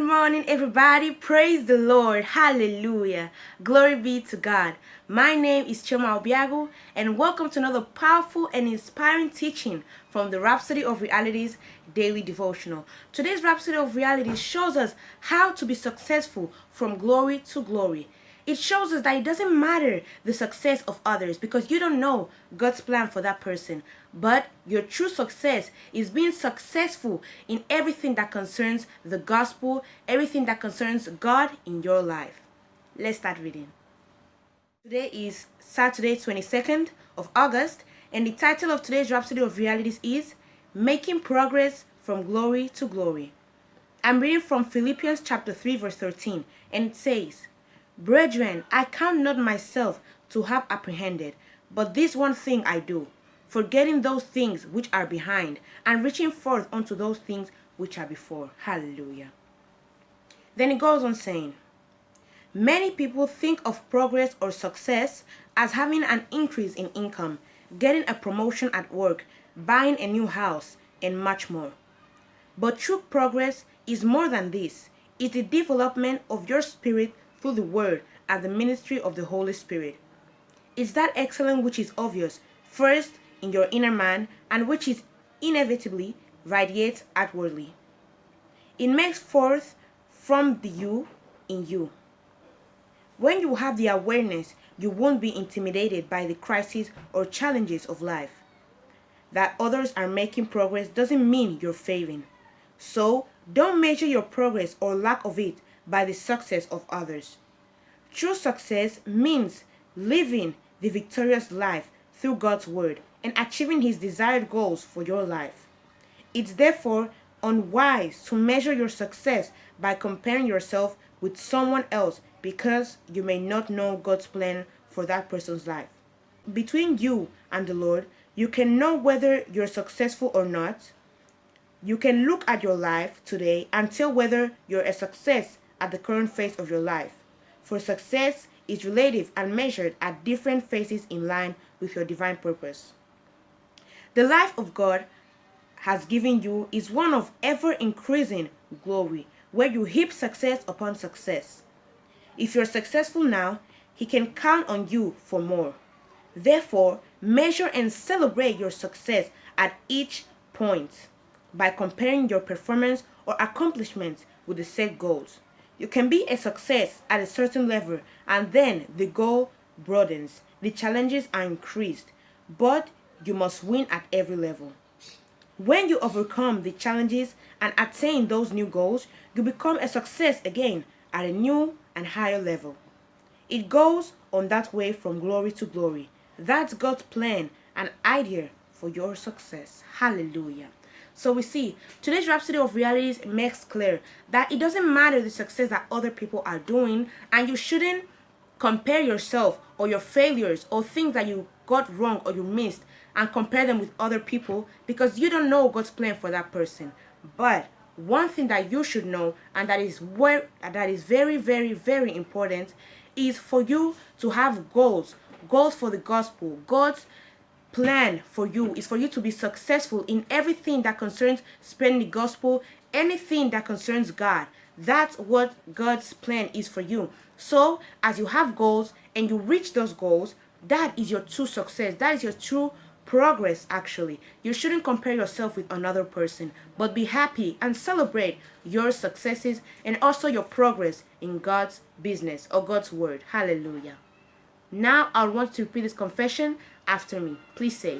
morning, everybody. Praise the Lord. Hallelujah. Glory be to God. My name is Chioma Obiagwu, and welcome to another powerful and inspiring teaching from the Rhapsody of Realities daily devotional. Today's Rhapsody of Realities shows us how to be successful from glory to glory. It shows us that it doesn't matter the success of others because you don't know God's plan for that person. But your true success is being successful in everything that concerns the gospel, everything that concerns God in your life. Let's start reading. Today is Saturday, 22nd of August, and the title of today's Rhapsody of Realities is Making Progress from Glory to Glory. I'm reading from Philippians chapter 3, verse 13, and it says, Brethren, I count not myself to have apprehended, but this one thing I do, forgetting those things which are behind, and reaching forth unto those things which are before. Hallelujah. Then it goes on saying, many people think of progress or success as having an increase in income, getting a promotion at work, buying a new house, and much more. But true progress is more than this. It's the development of your spirit through the word and the ministry of the Holy Spirit. It's that excellence which is obvious, first in your inner man, and which is inevitably radiates outwardly. It makes forth from the you in you. When you have the awareness, you won't be intimidated by the crises or challenges of life. That others are making progress doesn't mean you're failing. So, don't measure your progress or lack of it by the success of others. True success means living the victorious life through God's word and achieving his desired goals for your life. It's therefore unwise to measure your success by comparing yourself with someone else because you may not know God's plan for that person's life. Between you and the Lord, you can know whether you're successful or not. You can look at your life today and tell whether you're a success at the current phase of your life. For success is relative and measured at different phases in line with your divine purpose. The life of God has given you is one of ever-increasing glory, where you heap success upon success. If you're successful now, he can count on you for more. Therefore, measure and celebrate your success at each point by comparing your performance or accomplishments with the set goals. You can be a success at a certain level, and then the goal broadens, the challenges are increased, but you must win at every level. When you overcome the challenges and attain those new goals, you become a success again at a new and higher level. It goes on that way from glory to glory. That's God's plan and idea for your success. Hallelujah. So we see, today's Rhapsody of Realities makes clear that it doesn't matter the success that other people are doing, and you shouldn't compare yourself or your failures or things that you got wrong or you missed and compare them with other people because you don't know God's plan for that person. But one thing that you should know, and that is very, very, very important, is for you to have goals for the gospel. God's plan for you is for you to be successful in everything that concerns spreading the gospel, anything that concerns God. That's what God's plan is for you. So as you have goals and you reach those goals, that is your true success. That is your true progress. Actually, you shouldn't compare yourself with another person, but be happy and celebrate your successes and also your progress in God's business or God's word. Hallelujah. Now I want to repeat this confession after me. Please say,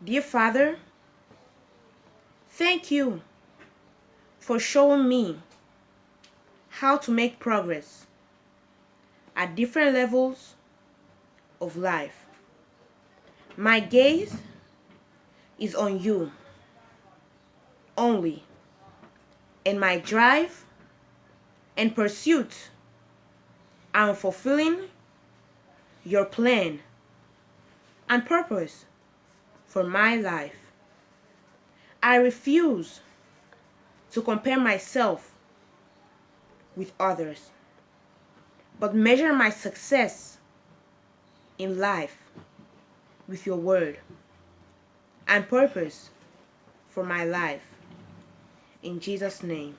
Dear Father, thank you for showing me how to make progress at different levels of life. My gaze is on you only, and my drive and pursuit are fulfilling your plan and purpose for my life. I refuse to compare myself with others, but measure my success in life with your word and purpose for my life. In Jesus' name.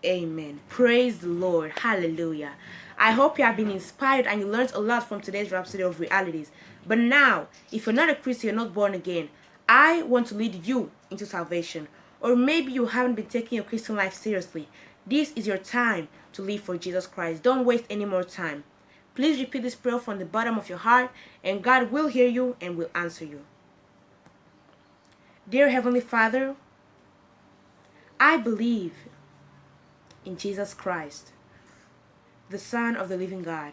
Amen. Praise the Lord. Hallelujah. I hope you have been inspired and you learned a lot from today's Rhapsody of Realities. But now, if you're not a Christian, you're not born again, I want to lead you into salvation. Or maybe you haven't been taking your Christian life seriously. This is your time to live for Jesus Christ. Don't waste any more time. Please repeat this prayer from the bottom of your heart, and God will hear you and will answer you. Dear Heavenly Father, I believe in Jesus Christ, the Son of the living God.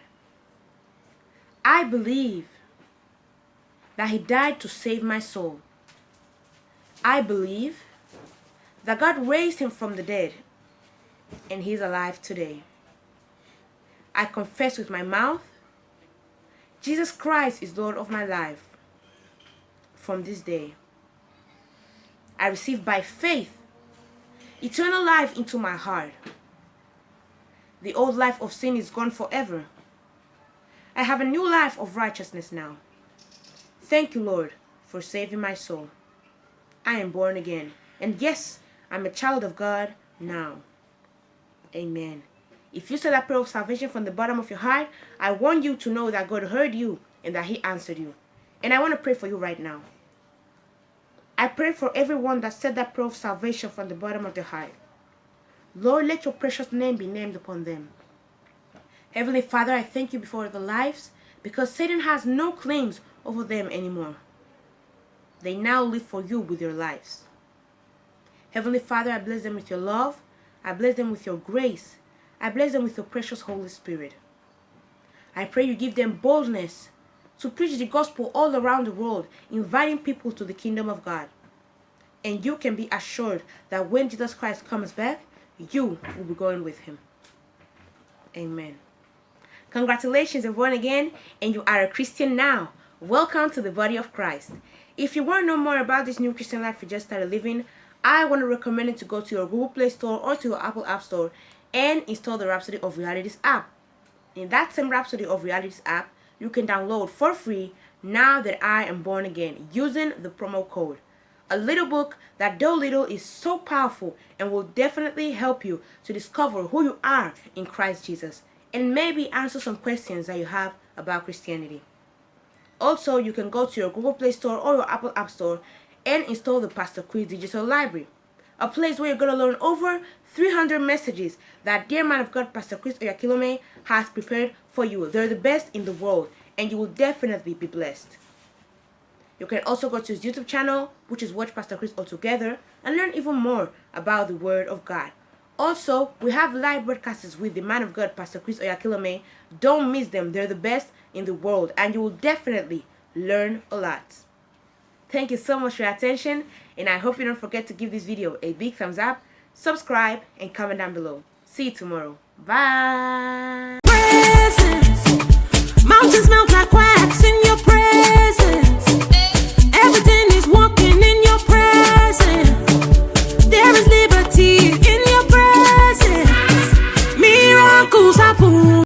I believe that He died to save my soul. I believe that God raised Him from the dead and He is alive today. I confess with my mouth, Jesus Christ is Lord of my life. From this day, I receive by faith eternal life into my heart. The old life of sin is gone forever. I have a new life of righteousness now. Thank you, Lord, for saving my soul. I am born again. And yes, I'm a child of God now. Amen. If you said that prayer of salvation from the bottom of your heart, I want you to know that God heard you and that He answered you. And I want to pray for you right now. I pray for everyone that said that prayer of salvation from the bottom of their heart. Lord, let your precious name be named upon them. Heavenly Father, I thank you before their lives because Satan has no claims over them anymore. They now live for you with their lives. Heavenly Father, I bless them with your love. I bless them with your grace. I bless them with your precious Holy Spirit. I pray you give them boldness to preach the gospel all around the world, inviting people to the kingdom of God. And you can be assured that when Jesus Christ comes back, you will be going with Him. Amen. Congratulations, you're born again and you are a Christian now. Welcome to the body of Christ. If you want to know more about this new Christian life you just started living, I want to recommend it to go to your Google Play Store or to your Apple App Store and install the Rhapsody of Realities app. In that same Rhapsody of Realities app, you can download for free Now That I Am Born Again using the promo code. A little book that though little is so powerful and will definitely help you to discover who you are in Christ Jesus and maybe answer some questions that you have about Christianity. Also, you can go to your Google Play Store or your Apple App Store and install the Pastor Chris Digital Library, a place where you're going to learn over 300 messages that dear man of God, Pastor Chris Oyakhilome, has prepared for you. They're the best in the world, and you will definitely be blessed. You can also go to his YouTube channel, which is Watch Pastor Chris Altogether, and learn even more about the Word of God. Also, we have live broadcasts with the man of God, Pastor Chris Oyakhilome. Don't miss them. They're the best in the world, and you will definitely learn a lot. Thank you so much for your attention, and I hope you don't forget to give this video a big thumbs up, subscribe, and comment down below. See you tomorrow. Bye. Mountains melt like wax.